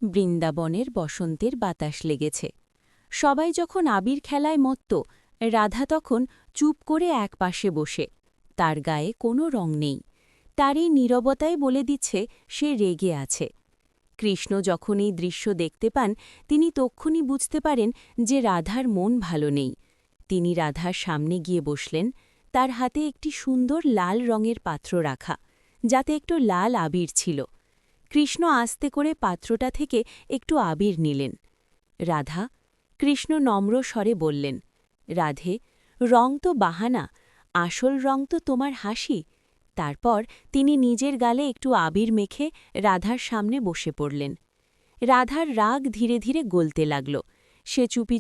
বৃন্দাবনের বসন্তের বাতাস লেগেছে। সবাই যখন আবির খেলায় মত্ত, রাধা তখন চুপ করে একপাশে বসে। তার গায়ে কোনো রং নেই। তার এই নীরবতাই বলে দিচ্ছে সে রেগে আছে। কৃষ্ণ যখন এই দৃশ্য দেখতে পান, তিনি তক্ষুনি বুঝতে পারেন যে রাধার মন ভালো নেই। তিনি রাধার সামনে গিয়ে বসলেন। তার হাতে একটি সুন্দর লাল রঙের পাত্র রাখা, যাতে একটু লাল আবির ছিল। কৃষ্ণ আস্তে করে পাত্রটা থেকে একটু আবির নিলেন। রাধা, কৃষ্ণ নম্র স্বরে বললেন, রাধে, রং তো বাহানা, আসল রং তো তোমার হাসি। তারপর তিনি নিজের গালে একটু আবির মেখে রাধার সামনে বসে পড়লেন। রাধার রাগ ধীরে ধীরে গলতে লাগল। সে চুপি